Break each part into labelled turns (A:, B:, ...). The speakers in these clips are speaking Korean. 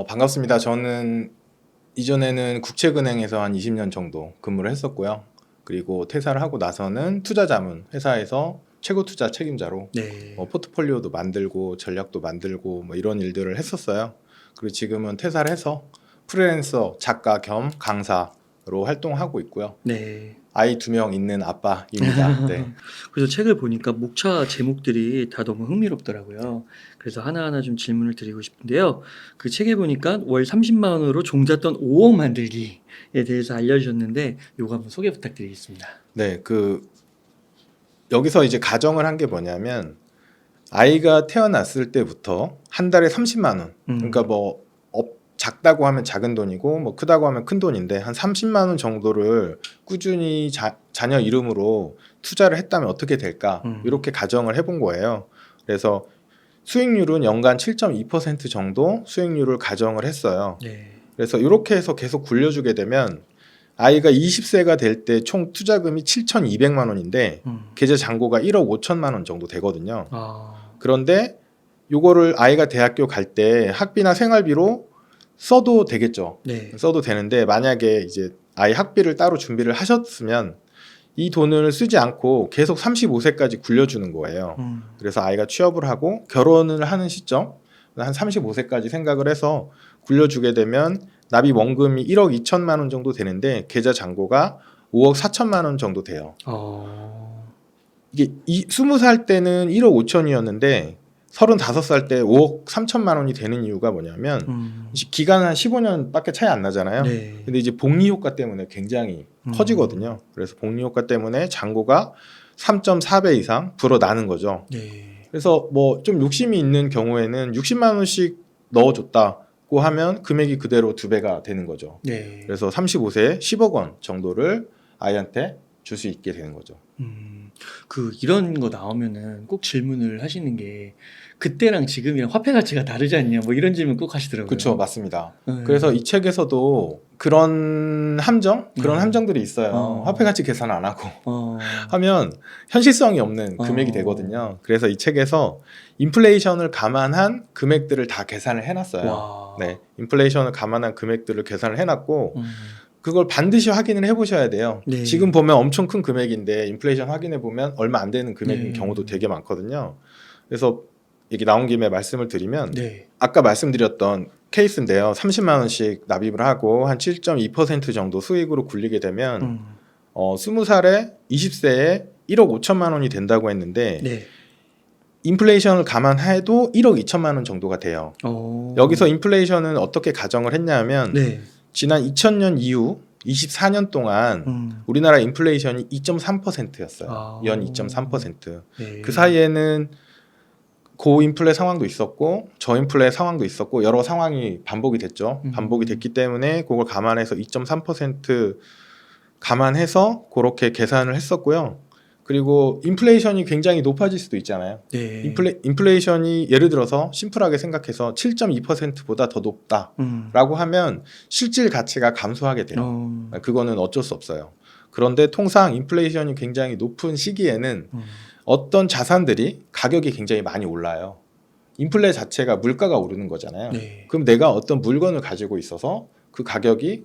A: 반갑습니다. 저는 이전에는 국책은행에서 한 20년 정도 근무를 했었고요. 그리고 퇴사를 하고 나서는 투자자문 회사에서 최고 투자 책임자로
B: 네.
A: 포트폴리오도 만들고 전략도 만들고 뭐 이런 일들을 했었어요. 그리고 지금은 퇴사를 해서 프리랜서 작가 겸 강사로 활동하고 있고요.
B: 네.
A: 아이 2명 있는 아빠입니다. 네.
B: 그래서 책을 보니까 목차 제목들이 다 너무 흥미롭더라고요. 그래서 하나하나 좀 질문을 드리고 싶은데요. 그 책에 보니까 월 30만 원으로 종잣돈 5억 만들기에 대해서 알려주셨는데 요거 한번 소개 부탁드리겠습니다.
A: 네, 여기서 이제 가정을 한 게 뭐냐면 아이가 태어났을 때부터 한 달에 30만 원. 그러니까 작다고 하면 작은 돈이고 뭐 크다고 하면 큰 돈인데 한 30만 원 정도를 꾸준히 자녀 이름으로 투자를 했다면 어떻게 될까? 이렇게 가정을 해본 거예요. 그래서 수익률은 연간 7.2% 정도 수익률을 가정을 했어요.
B: 네.
A: 그래서 이렇게 해서 계속 굴려주게 되면 아이가 20세가 될 때 총 투자금이 7,200만 원인데 계좌 잔고가 1억 5천만 원 정도 되거든요. 그런데 요거를 아이가 대학교 갈 때 학비나 생활비로 써도 되겠죠.
B: 네.
A: 써도 되는데 만약에 이제 아이 학비를 따로 준비를 하셨으면 이 돈을 쓰지 않고 계속 35세까지 굴려주는 거예요. 그래서 아이가 취업을 하고 결혼을 하는 시점 한 35세까지 생각을 해서 굴려주게 되면 납입 원금이 1억 2천만 원 정도 되는데 계좌 잔고가 5억 4천만 원 정도 돼요. 이게 20살 때는 1억 5천이었는데 35살 때 5억 3천만 원이 되는 이유가 뭐냐면 기간 한 15년밖에 차이 안 나잖아요.
B: 네.
A: 근데 이제 복리 효과 때문에 굉장히 커지거든요. 그래서 복리 효과 때문에 잔고가 3.4배 이상 불어나는 거죠.
B: 네.
A: 그래서 뭐 좀 욕심이 있는 경우에는 60만 원씩 넣어줬다고 하면 금액이 그대로 2배가 되는 거죠.
B: 네.
A: 그래서 35세에 10억 원 정도를 아이한테 줄 수 있게 되는 거죠.
B: 이런 거 나오면은 꼭 질문을 하시는 게 그때랑 지금이랑 화폐 가치가 다르지 않냐 뭐 이런 질문 꼭 하시더라고요.
A: 그렇죠, 맞습니다.
B: 네.
A: 그래서 이 책에서도 그런 함정들이 있어요. 화폐 가치 계산 안 하고 하면 현실성이 없는 금액이 되거든요. 그래서 이 책에서 인플레이션을 감안한 금액들을 다 계산을 해놨어요.
B: 와.
A: 네, 인플레이션을 감안한 금액들을 계산을 해놨고 그걸 반드시 확인을 해보셔야 돼요.
B: 네.
A: 지금 보면 엄청 큰 금액인데 인플레이션 확인해 보면 얼마 안 되는 금액인
B: 네.
A: 경우도 되게 많거든요. 그래서 얘기 나온 김에 말씀을 드리면
B: 네.
A: 아까 말씀드렸던 케이스인데요. 30만 원씩 납입을 하고 한 7.2% 정도 수익으로 굴리게 되면 20살에 20세에 1억 5천만 원이 된다고 했는데
B: 네.
A: 인플레이션을 감안해도 1억 2천만 원 정도가 돼요. 여기서 인플레이션은 어떻게 가정을 했냐면
B: 네.
A: 지난 2000년 이후 24년 동안 우리나라 인플레이션이 2.3%였어요. 연 2.3%.
B: 네.
A: 그 사이에는 고인플레 상황도 있었고 저인플레 상황도 있었고 여러 상황이 반복이 됐죠. 반복이 됐기 때문에 그걸 감안해서 2.3% 감안해서 그렇게 계산을 했었고요. 그리고 인플레이션이 굉장히 높아질 수도 있잖아요.
B: 네.
A: 인플레이션이 예를 들어서 심플하게 생각해서 7.2%보다 더 높다라고 하면 실질 가치가 감소하게 돼요. 그거는 어쩔 수 없어요. 그런데 통상 인플레이션이 굉장히 높은 시기에는 어떤 자산들이 가격이 굉장히 많이 올라요. 인플레 자체가 물가가 오르는 거잖아요.
B: 네.
A: 그럼 내가 어떤 물건을 가지고 있어서 그 가격이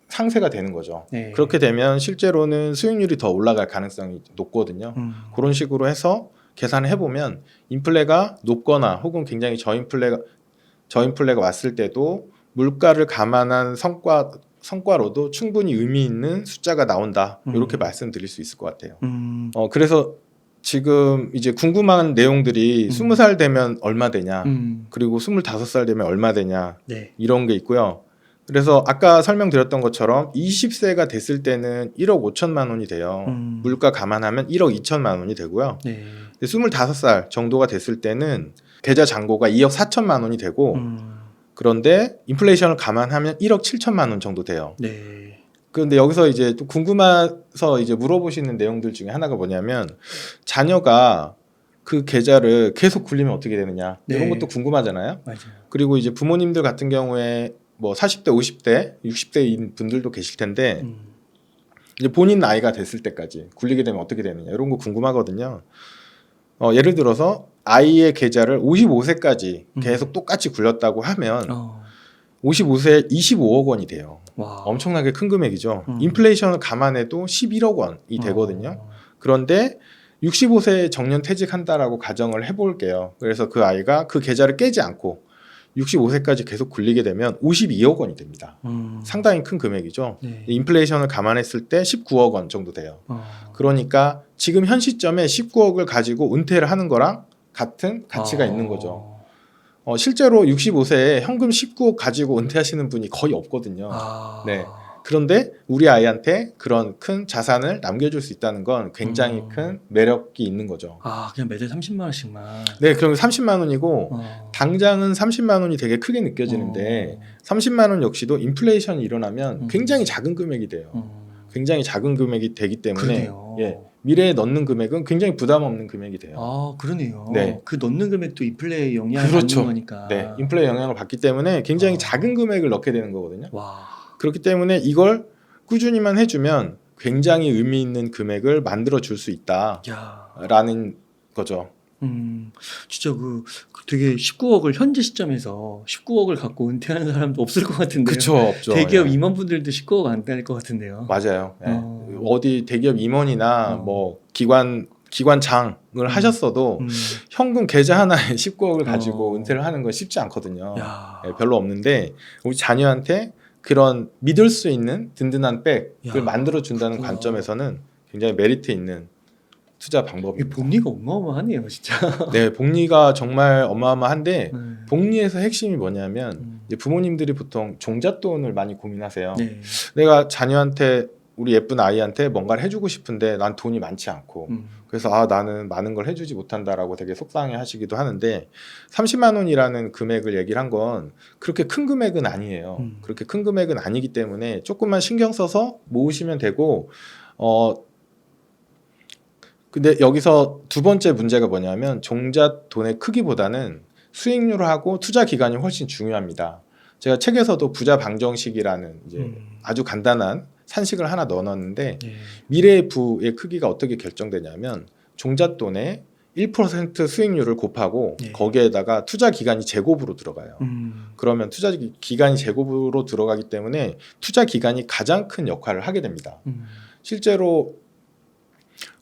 A: 상쇄가 되는 거죠.
B: 네.
A: 그렇게 되면 실제로는 수익률이 더 올라갈 가능성이 높거든요. 그런 식으로 해서 계산을 해보면 인플레가 높거나 혹은 굉장히 저인플레가 왔을 때도 물가를 감안한 성과로도 충분히 의미 있는 숫자가 나온다. 이렇게 말씀드릴 수 있을 것 같아요. 그래서 지금 이제 궁금한 내용들이 20살 되면 얼마 되냐, 그리고 25살 되면 얼마 되냐,
B: 네.
A: 이런 게 있고요. 그래서 아까 설명드렸던 것처럼 20세가 됐을 때는 1억 5천만 원이 돼요. 물가 감안하면 1억 2천만 원이 되고요.
B: 네.
A: 25살 정도가 됐을 때는 계좌 잔고가 2억 4천만 원이 되고 그런데 인플레이션을 감안하면 1억 7천만 원 정도 돼요.
B: 네.
A: 그런데 여기서 이제 또 궁금해서 이제 물어보시는 내용들 중에 하나가 뭐냐면 자녀가 그 계좌를 계속 굴리면 어떻게 되느냐,
B: 네.
A: 이런 것도 궁금하잖아요.
B: 맞아요.
A: 그리고 이제 부모님들 같은 경우에 뭐 40대, 50대, 60대인 분들도 계실 텐데 이제 본인 나이가 됐을 때까지 굴리게 되면 어떻게 되느냐, 이런 거 궁금하거든요. 예를 들어서 아이의 계좌를 55세까지 계속 똑같이 굴렸다고 하면 55세에 25억 원이 돼요.
B: 와.
A: 엄청나게 큰 금액이죠. 인플레이션을 감안해도 11억 원이 되거든요. 그런데 65세에 정년 퇴직한다라고 가정을 해볼게요. 그래서 그 아이가 그 계좌를 깨지 않고 65세까지 계속 굴리게 되면 52억 원이 됩니다. 상당히 큰 금액이죠.
B: 네.
A: 인플레이션을 감안했을 때 19억 원 정도 돼요. 그러니까 지금 현 시점에 19억을 가지고 은퇴를 하는 거랑 같은 가치가 있는 거죠. 실제로 65세에 현금 19억 가지고 은퇴하시는 분이 거의 없거든요. 네. 그런데 우리 아이한테 그런 큰 자산을 남겨줄 수 있다는 건 굉장히 큰 매력이 있는 거죠.
B: 그냥 매달 30만 원씩만.
A: 네, 그럼 30만 원이고 당장은 30만 원이 되게 크게 느껴지는데 30만 원 역시도 인플레이션이 일어나면 굉장히 작은 금액이 돼요. 굉장히 작은 금액이 되기 때문에
B: 그러네요.
A: 예, 미래에 넣는 금액은 굉장히 부담 없는 금액이 돼요.
B: 그러네요.
A: 네.
B: 그 넣는 금액도 인플레 영향을
A: 그렇죠.
B: 받는 거니까.
A: 네, 인플레 영향을 받기 때문에 굉장히 작은 금액을 넣게 되는 거거든요.
B: 와.
A: 그렇기 때문에 이걸 꾸준히만 해주면 굉장히 의미 있는 금액을 만들어 줄 수 있다라는 거죠.
B: 진짜 그 되게 19억을 현재 시점에서 19억을 갖고 은퇴하는 사람도 없을 것 같은데요.
A: 그렇죠, 없죠.
B: 대기업
A: 예.
B: 임원분들도 19억 안 될 것 같은데요.
A: 맞아요. 예. 어디 대기업 임원이나 뭐 기관장을 하셨어도 현금 계좌 하나에 19억을 가지고 은퇴를 하는 건 쉽지 않거든요. 예, 별로 없는데 우리 자녀한테 그런 믿을 수 있는 든든한 백을 만들어 준다는 관점에서는 굉장히 메리트 있는 투자 방법입니다.
B: 복리가 어마어마하네요, 진짜.
A: 네, 복리가 정말 어마어마한데 복리에서 핵심이 뭐냐면 이제 부모님들이 보통 종잣돈을 많이 고민하세요.
B: 네.
A: 내가 자녀한테 우리 예쁜 아이한테 뭔가를 해주고 싶은데 난 돈이 많지 않고 그래서 나는 많은 걸 해주지 못한다라고 되게 속상해 하시기도 하는데 30만 원이라는 금액을 얘기를 한 건 그렇게 큰 금액은 아니에요. 그렇게 큰 금액은 아니기 때문에 조금만 신경 써서 모으시면 되고 근데 여기서 두 번째 문제가 뭐냐면 종잣돈의 크기보다는 수익률하고 투자 기간이 훨씬 중요합니다. 제가 책에서도 부자 방정식이라는 이제 아주 간단한 산식을 하나 넣어놨는데 미래의 부의 크기가 어떻게 결정되냐면 종잣돈의 1% 수익률을 곱하고 거기에다가 투자 기간이 제곱으로 들어가요. 그러면 투자 기간이 제곱으로 들어가기 때문에 투자 기간이 가장 큰 역할을 하게 됩니다. 실제로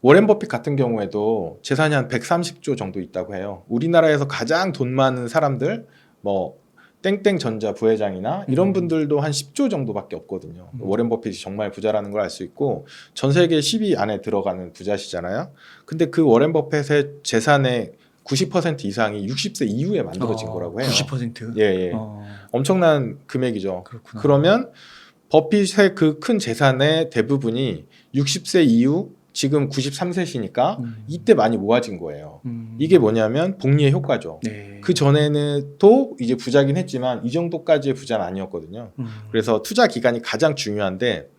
A: 워렌 버핏 같은 경우에도 재산이 한 130조 정도 있다고 해요. 우리나라에서 가장 돈 많은 사람들 뭐 땡땡전자 부회장이나 이런 분들도 한 10조 정도밖에 없거든요. 워렌 버핏이 정말 부자라는 걸 알 수 있고 전 세계 10위 안에 들어가는 부자시잖아요. 근데 그 워렌 버핏의 재산의 90% 이상이 60세 이후에 만들어진 거라고 해요.
B: 90%?
A: 예. 엄청난 금액이죠.
B: 그렇구나.
A: 그러면 버핏의 그 큰 재산의 대부분이 60세 이후 지금 93세시니까 이때 많이 모아진 거예요. 이게 뭐냐면 복리의 효과죠.
B: 네.
A: 그 전에는 또 이제 부자긴 했지만 이 정도까지의 부자는 아니었거든요. 그래서 투자 기간이 가장 중요한데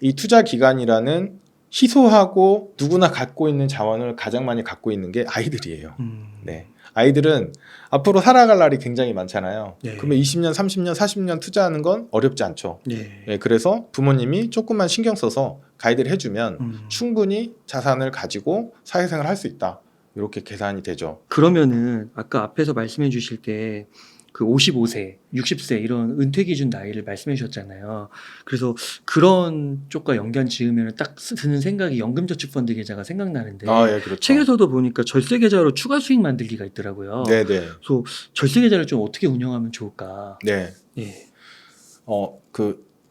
A: 이 투자 기간이라는 희소하고 누구나 갖고 있는 자원을 가장 많이 갖고 있는 게 아이들이에요. 네. 아이들은 앞으로 살아갈 날이 굉장히 많잖아요.
B: 네.
A: 그러면 20년, 30년, 40년 투자하는 건 어렵지 않죠.
B: 네.
A: 네, 그래서 부모님이 조금만 신경 써서 가이드를 해주면 충분히 자산을 가지고 사회생활을 할 수 있다. 이렇게 계산이 되죠.
B: 그러면은 아까 앞에서 말씀해 주실 때 그 55세, 60세 이런 은퇴 기준 나이를 말씀해 주셨잖아요. 그래서 그런 쪽과 연관 지으면 딱 드는 생각이 연금저축펀드 계좌가 생각나는데
A: 예, 그렇죠.
B: 책에서도 보니까 절세 계좌로 추가 수익 만들기가 있더라고요.
A: 네네.
B: 그래서 절세 계좌를 좀 어떻게 운영하면 좋을까?
A: 네.
B: 예.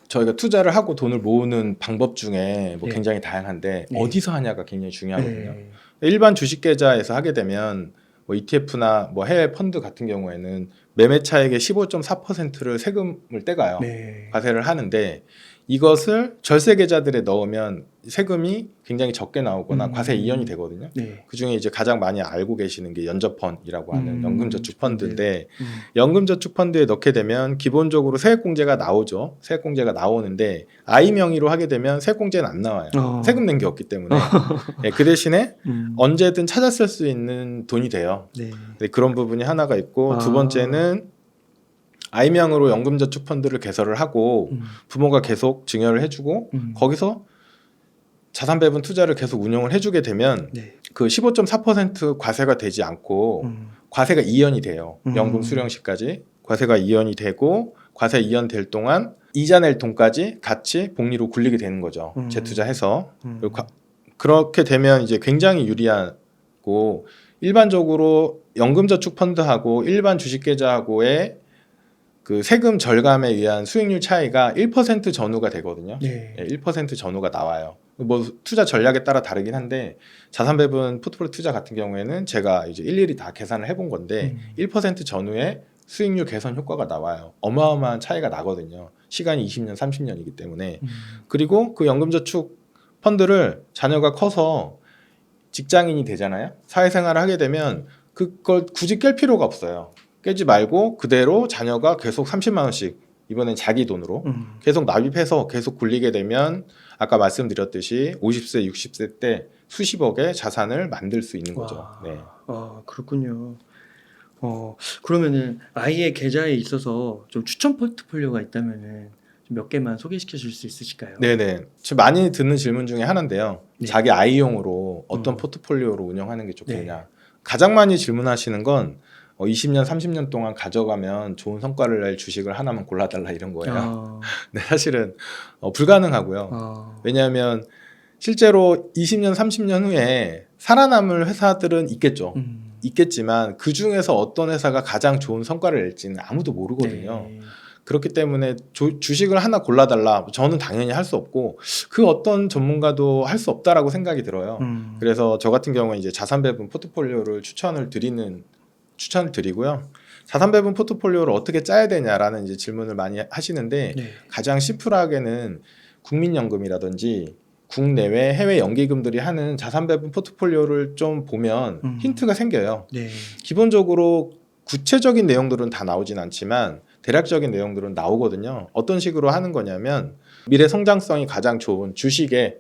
A: 저희가 투자를 하고 돈을 모으는 방법 중에 뭐
B: 네.
A: 굉장히 다양한데
B: 네.
A: 어디서 하냐가 굉장히 중요하거든요.
B: 네.
A: 일반 주식 계좌에서 하게 되면 뭐 ETF나 뭐 해외 펀드 같은 경우에는 매매 차익의 15.4%를 세금을 떼가요.
B: 네.
A: 과세를 하는데 이것을 절세 계좌들에 넣으면 세금이 굉장히 적게 나오거나 과세 이연이 되거든요.
B: 네.
A: 그 중에 이제 가장 많이 알고 계시는 게 연저펀이라고 하는 연금저축펀드인데
B: 음.
A: 연금저축펀드에 넣게 되면 기본적으로 세액공제가 나오죠. 세액공제가 나오는데 아이 명의로 하게 되면 세액공제는 안 나와요. 세금 낸 게 없기 때문에. 네, 그 대신에 언제든 찾아 쓸 수 있는 돈이 돼요.
B: 네.
A: 네, 그런 부분이 하나가 있고 두 번째는 아이명으로 연금저축펀드를 개설을 하고 부모가 계속 증여를 해주고 거기서 자산배분 투자를 계속 운영을 해주게 되면
B: 네.
A: 그 15.4% 과세가 되지 않고 과세가 이연이 돼요. 연금 수령시까지 과세가 이연이 되고 과세 이연될 동안 이자 낼 돈까지 같이 복리로 굴리게 되는 거죠. 재투자해서. 그렇게 되면 이제 굉장히 유리하고 일반적으로 연금저축펀드하고 일반 주식계좌하고의 그 세금 절감에 의한 수익률 차이가 1% 전후가 되거든요.
B: 네.
A: 1% 전후가 나와요. 뭐 투자 전략에 따라 다르긴 한데 자산 배분 포트폴리오 투자 같은 경우에는 제가 이제 일일이 다 계산을 해본 건데 1% 전후에 수익률 개선 효과가 나와요. 어마어마한 차이가 나거든요. 시간이 20년, 30년이기 때문에. 그리고 그 연금저축 펀드를 자녀가 커서 직장인이 되잖아요. 사회생활을 하게 되면 그걸 굳이 깰 필요가 없어요. 깨지 말고 그대로 자녀가 계속 30만 원씩 이번엔 자기 돈으로 계속 납입해서 계속 굴리게 되면 아까 말씀드렸듯이 50세, 60세 때 수십억의 자산을 만들 수 있는 거죠.
B: 와.
A: 네.
B: 그렇군요. 그러면은 아이의 계좌에 있어서 좀 추천 포트폴리오가 있다면은 좀 몇 개만 소개시켜 줄 수 있으실까요?
A: 네네. 지금 많이 듣는 질문 중에 하나인데요.
B: 네.
A: 자기 아이용으로 어떤 포트폴리오로 운영하는 게 좋겠냐.
B: 네.
A: 가장 많이 질문하시는 건 20년, 30년 동안 가져가면 좋은 성과를 낼 주식을 하나만 골라달라 이런 거예요. 네, 사실은 불가능하고요. 왜냐하면 실제로 20년, 30년 후에 살아남을 회사들은 있겠죠. 있겠지만 그 중에서 어떤 회사가 가장 좋은 성과를 낼지는 아무도 모르거든요.
B: 네.
A: 그렇기 때문에 주식을 하나 골라달라. 저는 당연히 할 수 없고 그 어떤 전문가도 할 수 없다라고 생각이 들어요. 그래서 저 같은 경우는 이제 자산 배분 포트폴리오를 추천을 드리고요. 자산 배분 포트폴리오를 어떻게 짜야 되냐라는 이제 질문을 많이 하시는데
B: 네.
A: 가장 심플하게는 국민연금이라든지 국내외 해외 연기금들이 하는 자산 배분 포트폴리오를 좀 보면 힌트가 생겨요.
B: 네.
A: 기본적으로 구체적인 내용들은 다 나오진 않지만 대략적인 내용들은 나오거든요. 어떤 식으로 하는 거냐면 미래 성장성이 가장 좋은 주식에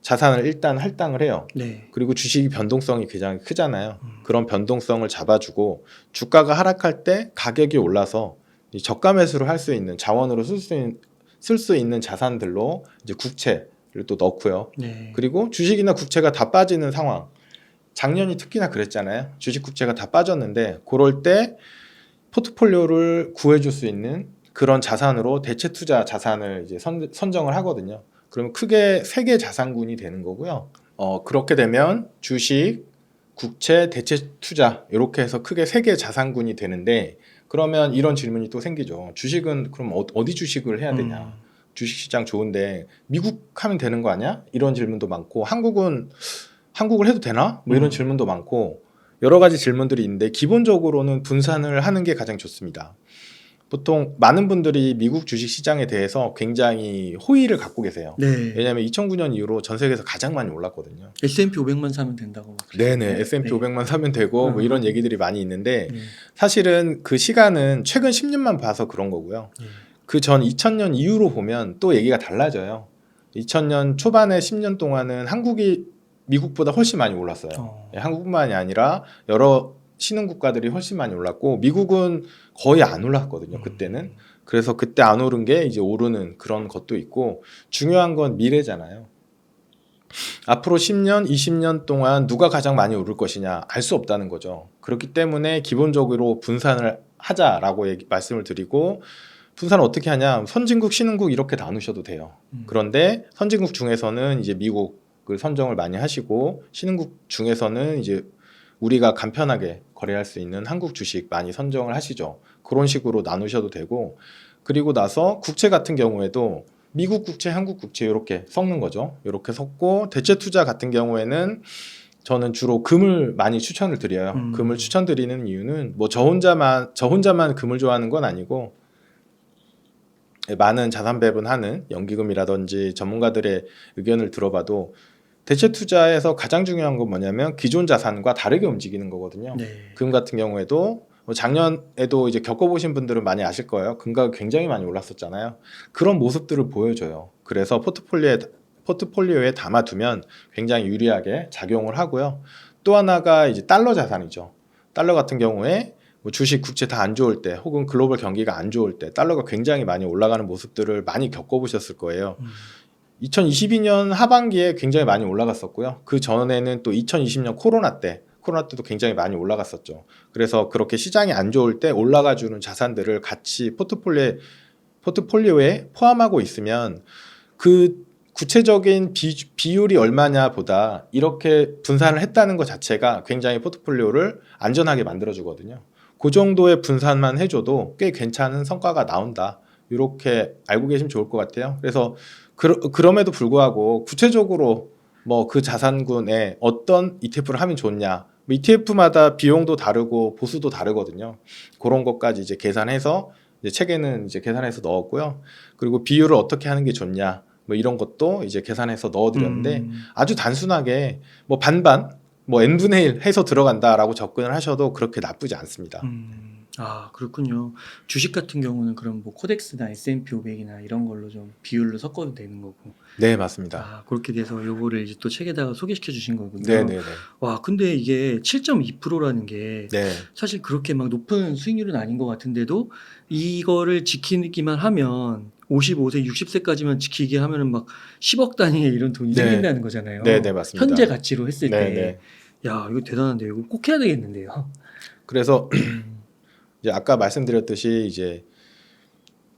A: 자산을 일단 할당을 해요.
B: 네.
A: 그리고 주식이 변동성이 굉장히 크잖아요. 그런 변동성을 잡아주고 주가가 하락할 때 가격이 올라서 이 저가 매수를 할 수 있는 자원으로 쓸 수 있는 자산들로 이제 국채를 또 넣고요.
B: 네.
A: 그리고 주식이나 국채가 다 빠지는 상황. 작년이 특히나 그랬잖아요. 주식 국채가 다 빠졌는데 그럴 때 포트폴리오를 구해줄 수 있는 그런 자산으로 대체 투자 자산을 이제 선정을 하거든요. 그러면 크게 3개 자산군이 되는 거고요. 그렇게 되면 주식, 국채, 대체 투자 이렇게 해서 크게 3개 자산군이 되는데 그러면 이런 질문이 또 생기죠. 주식은 그럼 어디 주식을 해야 되냐? 주식시장 좋은데 미국 하면 되는 거 아니야? 이런 질문도 많고 한국을 해도 되나? 뭐 이런 질문도 많고 여러 가지 질문들이 있는데 기본적으로는 분산을 하는 게 가장 좋습니다. 보통 많은 분들이 미국 주식시장에 대해서 굉장히 호의를 갖고 계세요.
B: 네.
A: 왜냐하면 2009년 이후로 전 세계에서 가장 많이 올랐거든요.
B: S&P 500만 사면 된다고.
A: 네네. S&P 500만 사면 되고 뭐 이런 얘기들이 많이 있는데
B: 네.
A: 사실은 그 시간은 최근 10년만 봐서 그런 거고요.
B: 네.
A: 그 전 2000년 이후로 보면 또 얘기가 달라져요. 2000년 초반에 10년 동안은 한국이 미국보다 훨씬 많이 올랐어요. 한국뿐만이 아니라 여러 신흥 국가들이 훨씬 많이 올랐고 미국은 거의 안 올랐거든요. 그때는. 그래서 그때 안 오른 게 이제 오르는 그런 것도 있고 중요한 건 미래잖아요. 앞으로 10년, 20년 동안 누가 가장 많이 오를 것이냐 알 수 없다는 거죠. 그렇기 때문에 기본적으로 분산을 하자라고 말씀을 드리고 분산을 어떻게 하냐 선진국, 신흥국 이렇게 나누셔도 돼요. 그런데 선진국 중에서는 이제 미국을 선정을 많이 하시고 신흥국 중에서는 이제 우리가 간편하게 거래할 수 있는 한국 주식 많이 선정을 하시죠. 그런 식으로 나누셔도 되고 그리고 나서 국채 같은 경우에도 미국 국채, 한국 국채 이렇게 섞는 거죠. 이렇게 섞고 대체 투자 같은 경우에는 저는 주로 금을 많이 추천을 드려요. 금을 추천드리는 이유는 뭐 저 혼자만 금을 좋아하는 건 아니고 많은 자산 배분하는 연기금이라든지 전문가들의 의견을 들어봐도 대체 투자에서 가장 중요한 건 뭐냐면 기존 자산과 다르게 움직이는 거거든요.
B: 네.
A: 금 같은 경우에도 작년에도 이제 겪어보신 분들은 많이 아실 거예요. 금가가 굉장히 많이 올랐었잖아요. 그런 모습들을 보여줘요. 그래서 포트폴리오에 담아두면 굉장히 유리하게 작용을 하고요. 또 하나가 이제 달러 자산이죠. 달러 같은 경우에 뭐 주식, 국채 다 안 좋을 때 혹은 글로벌 경기가 안 좋을 때 달러가 굉장히 많이 올라가는 모습들을 많이 겪어보셨을 거예요. 2022년 하반기에 굉장히 많이 올라갔었고요. 그 전에는 또 2020년 코로나 코로나 때도 굉장히 많이 올라갔었죠. 그래서 그렇게 시장이 안 좋을 때 올라가주는 자산들을 같이 포트폴리오에 포함하고 있으면 그 구체적인 비율이 얼마냐 보다 이렇게 분산을 했다는 것 자체가 굉장히 포트폴리오를 안전하게 만들어주거든요. 그 정도의 분산만 해줘도 꽤 괜찮은 성과가 나온다. 이렇게 알고 계시면 좋을 것 같아요. 그래서 그럼에도 불구하고 구체적으로 뭐 그 자산군에 어떤 ETF를 하면 좋냐, ETF마다 비용도 다르고 보수도 다르거든요. 그런 것까지 이제 계산해서 이제 책에는 이제 계산해서 넣었고요. 그리고 비율을 어떻게 하는 게 좋냐, 뭐 이런 것도 이제 계산해서 넣어드렸는데 아주 단순하게 뭐 반반, 뭐 n분의 1 해서 들어간다라고 접근을 하셔도 그렇게 나쁘지 않습니다.
B: 아, 그렇군요. 주식 같은 경우는 그럼 뭐 코덱스나 S&P 500이나 이런 걸로 좀 비율로 섞어도 되는 거고.
A: 네, 맞습니다.
B: 아, 그렇게 돼서 요거를 이제 또 책에다가 소개시켜 주신 거군요.
A: 네네네.
B: 와, 근데 이게 7.2%라는 게
A: 네.
B: 사실 그렇게 막 높은 수익률은 아닌 것 같은데도 이거를 지키기만 하면 55세, 60세까지만 지키게 하면은 막 10억 단위의 이런 돈이
A: 네.
B: 생긴다는 거잖아요.
A: 네네, 맞습니다.
B: 현재 가치로 했을
A: 네네.
B: 때. 야, 이거 대단한데요. 이거 꼭 해야 되겠는데요.
A: 그래서 이제 아까 말씀드렸듯이 이제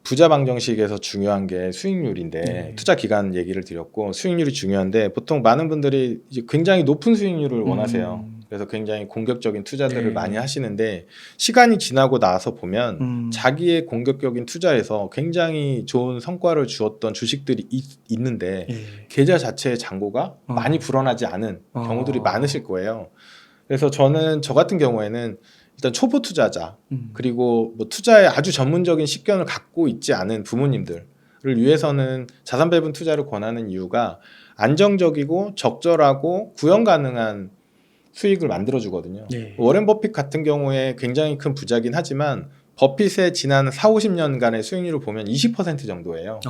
A: 부자 방정식에서 중요한 게 수익률인데
B: 네.
A: 투자 기간 얘기를 드렸고 수익률이 중요한데 보통 많은 분들이 이제 굉장히 높은 수익률을 원하세요. 그래서 굉장히 공격적인 투자들을
B: 네.
A: 많이 하시는데 시간이 지나고 나서 보면 자기의 공격적인 투자에서 굉장히 좋은 성과를 주었던 주식들이 있는데
B: 예.
A: 계좌 자체의 잔고가 많이 불어나지 않은 경우들이 많으실 거예요. 그래서 저 같은 경우에는 일단 초보 투자자 그리고 뭐 투자에 아주 전문적인 식견을 갖고 있지 않은 부모님들을 위해서는 자산 배분 투자를 권하는 이유가 안정적이고 적절하고 구현 가능한 수익을 만들어 주거든요.
B: 네.
A: 워렌 버핏 같은 경우에 굉장히 큰 부자긴 하지만 버핏의 지난 4, 50년간의 수익률을 보면 20% 정도예요.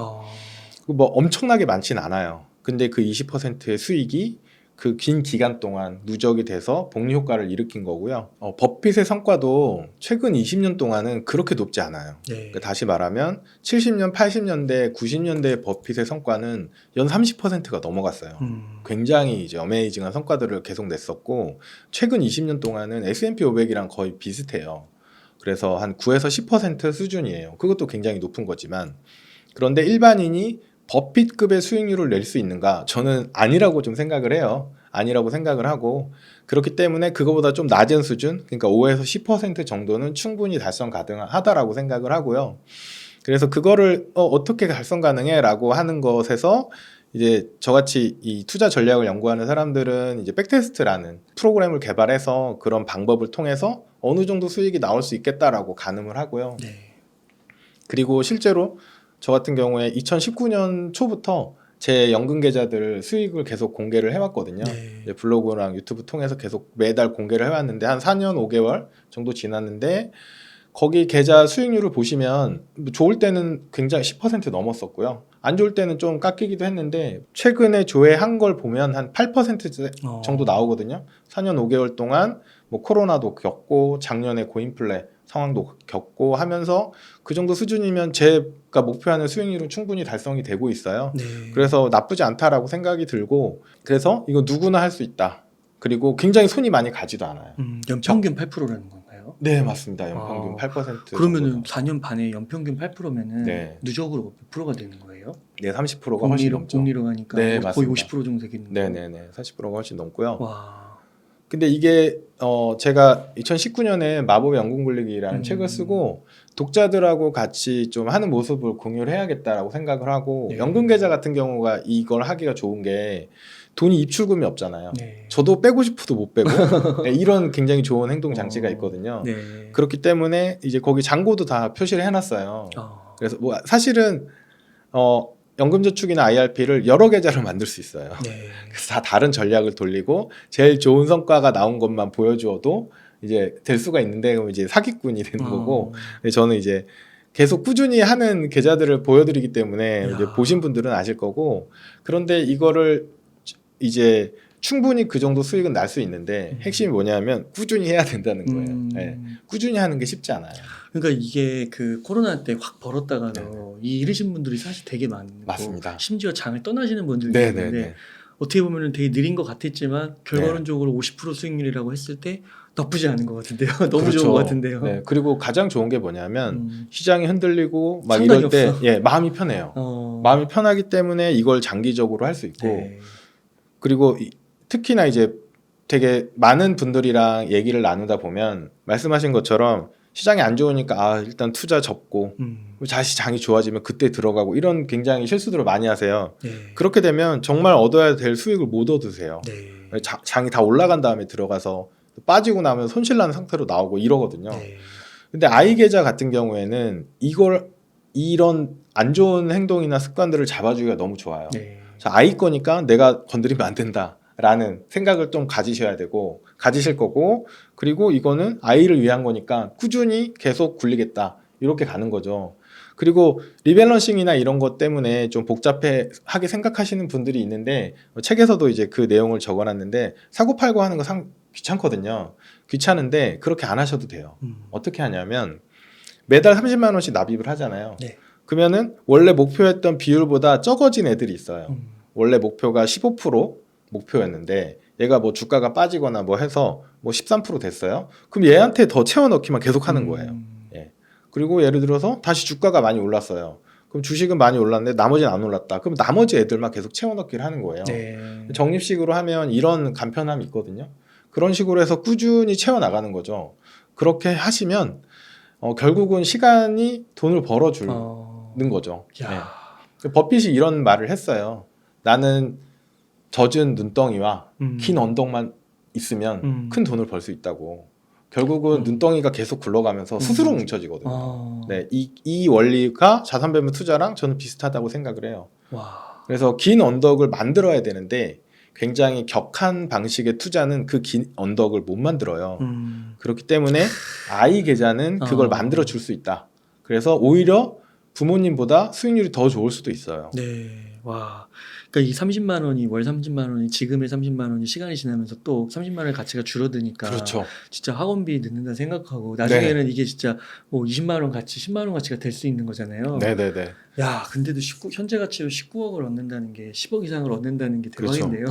A: 뭐 엄청나게 많진 않아요. 근데 그 20%의 수익이 그 긴 기간 동안 누적이 돼서 복리 효과를 일으킨 거고요. 버핏의 성과도 최근 20년 동안은 그렇게 높지 않아요.
B: 네.
A: 그러니까 다시 말하면 70년, 80년대, 90년대 버핏의 성과는 연 30%가 넘어갔어요. 굉장히 이제 어메이징한 성과들을 계속 냈었고 최근 20년 동안은 S&P 500이랑 거의 비슷해요. 그래서 한 9에서 10% 수준이에요. 그것도 굉장히 높은 거지만 그런데 일반인이 버핏급의 수익률을 낼 수 있는가? 저는 아니라고 좀 생각을 해요. 아니라고 생각을 하고 그렇기 때문에 그거보다 좀 낮은 수준, 그러니까 5에서 10% 정도는 충분히 달성 가능하다라고 생각을 하고요. 그래서 그거를 어떻게 달성 가능해?라고 하는 것에서 이제 저같이 이 투자 전략을 연구하는 사람들은 이제 백테스트라는 프로그램을 개발해서 그런 방법을 통해서 어느 정도 수익이 나올 수 있겠다라고 가늠을 하고요.
B: 네.
A: 그리고 실제로 저 같은 경우에 2019년 초부터 제 연금 계좌들 수익을 계속 공개를 해왔거든요.
B: 네.
A: 블로그랑 유튜브 통해서 계속 매달 공개를 해왔는데 한 4년 5개월 정도 지났는데 거기 계좌 수익률을 보시면 좋을 때는 굉장히 10% 넘었었고요. 안 좋을 때는 좀 깎이기도 했는데 최근에 조회한 걸 보면 한 8% 정도 나오거든요. 4년 5개월 동안 뭐 코로나도 겪고 작년에 고인플레 상황도 겪고 하면서 그 정도 수준이면 제가 목표하는 수익률은 충분히 달성이 되고 있어요.
B: 네.
A: 그래서 나쁘지 않다라고 생각이 들고 그래서 이거 누구나 할 수 있다. 그리고 굉장히 손이 많이 가지도 않아요.
B: 연평균 8%라는 건가요?
A: 네, 맞습니다. 연평균 8%
B: 그러면은
A: 정도.
B: 4년 반에 연평균 8%면은
A: 네.
B: 누적으로 몇 프로가 되는 거예요?
A: 네, 30%가 훨씬 넘죠.
B: 복리로 하니까
A: 네,
B: 거의
A: 맞습니다.
B: 50% 정도 되겠네요.
A: 네네네, 40%가 훨씬 넘고요.
B: 와.
A: 근데 이게 제가 2019년에 마법의 연금 굴리기라는 책을 쓰고 독자들하고 같이 좀 하는 모습을 공유를 해야겠다라고 생각을 하고
B: 네.
A: 연금 계좌 같은 경우가 이걸 하기가 좋은 게 돈이 입출금이 없잖아요.
B: 네.
A: 저도 빼고 싶어도 못 빼고 네, 이런 굉장히 좋은 행동 장치가 있거든요.
B: 네.
A: 그렇기 때문에 이제 거기 잔고도 다 표시를 해놨어요. 그래서 뭐 사실은 연금저축이나 IRP를 여러 계좌로 만들 수 있어요.
B: 네.
A: 그래서 다 다른 전략을 돌리고 제일 좋은 성과가 나온 것만 보여주어도 이제 될 수가 있는데 그럼 이제 사기꾼이 되는 거고 저는 이제 계속 꾸준히 하는 계좌들을 보여드리기 때문에 이제 보신 분들은 아실 거고 그런데 이거를 이제 충분히 그 정도 수익은 날 수 있는데 핵심이 뭐냐면 꾸준히 해야 된다는 거예요. 네. 꾸준히 하는 게 쉽지 않아요.
B: 그러니까 이게 그 코로나 때 확 벌었다가도 이 잃으신 분들이 사실 되게 많고
A: 맞습니다.
B: 심지어 장을 떠나시는 분들도
A: 네네네.
B: 있는데 어떻게 보면 되게 느린 것 같았지만 결과론적으로 50% 수익률이라고 했을 때 나쁘지 않은 것 같은데요. 너무
A: 그렇죠.
B: 좋은 것 같은데요.
A: 네, 그리고 가장 좋은 게 뭐냐면 시장이 흔들리고 막
B: 상관이
A: 이럴 때
B: 없어.
A: 예, 마음이 편해요. 마음이 편하기 때문에 이걸 장기적으로 할 수 있고
B: 네.
A: 그리고 특히나 이제 되게 많은 분들이랑 얘기를 나누다 보면 말씀하신 것처럼 시장이 안 좋으니까 아 일단 투자 접고 다시 장이 좋아지면 그때 들어가고 이런 굉장히 실수들을 많이 하세요.
B: 네.
A: 그렇게 되면 정말 얻어야 될 수익을 못 얻으세요.
B: 네.
A: 장이 다 올라간 다음에 들어가서 빠지고 나면 손실나는 상태로 나오고 이러거든요.
B: 네.
A: 근데 아이 계좌 같은 경우에는 이런 안 좋은 행동이나 습관들을 잡아주기가 너무 좋아요.
B: 네.
A: 자, 아이 거니까 내가 건드리면 안 된다라는 생각을 좀 가지실 거고, 그리고 이거는 아이를 위한 거니까 꾸준히 계속 굴리겠다. 이렇게 가는 거죠. 그리고 리밸런싱이나 이런 것 때문에 좀 복잡하게 생각하시는 분들이 있는데 책에서도 이제 그 내용을 적어놨는데 사고 팔고 하는 거 귀찮거든요. 귀찮은데 그렇게 안 하셔도 돼요. 어떻게 하냐면 매달 30만 원씩 납입을 하잖아요.
B: 네.
A: 그러면은 원래 목표했던 비율보다 적어진 애들이 있어요. 원래 목표가 15% 목표였는데 얘가 뭐 주가가 빠지거나 뭐 해서 뭐 13% 됐어요. 그럼 얘한테 더 채워 넣기만 계속 하는 거예요. 예. 그리고 예를 들어서 다시 주가가 많이 올랐어요. 그럼 주식은 많이 올랐는데 나머지는 안 올랐다. 그럼 나머지 애들만 계속 채워 넣기를 하는 거예요.
B: 네.
A: 적립식으로 하면 이런 간편함이 있거든요. 그런 식으로 해서 꾸준히 채워 나가는 거죠. 그렇게 하시면 결국은 시간이 돈을 벌어주는 거죠. 네. 버핏이 이런 말을 했어요. 나는 젖은 눈덩이와 긴 언덕만 있으면 큰 돈을 벌 수 있다고. 결국은 눈덩이가 계속 굴러가면서 스스로 뭉쳐지거든요. 네, 이 원리가 자산 배분 투자랑 저는 비슷하다고 생각을 해요.
B: 와.
A: 그래서 긴 언덕을 만들어야 되는데 굉장히 격한 방식의 투자는 그 긴 언덕을 못 만들어요. 그렇기 때문에 아이 계좌는 그걸 만들어 줄 수 있다. 그래서 오히려 부모님보다 수익률이 더 좋을 수도 있어요.
B: 네. 와. 그러니까 이 30만 원이 월 30만 원이 지금의 30만 원이 시간이 지나면서 또 30만 원의 가치가 줄어드니까
A: 그렇죠.
B: 진짜 학원비 넣는다 생각하고 나중에는 이게 진짜 뭐 20만 원 가치, 10만 원 가치가 될 수 있는 거잖아요.
A: 네네네.
B: 야, 근데도 현재 가치로 19억을 얻는다는 게 10억 이상을 얻는다는 게 대박인데요.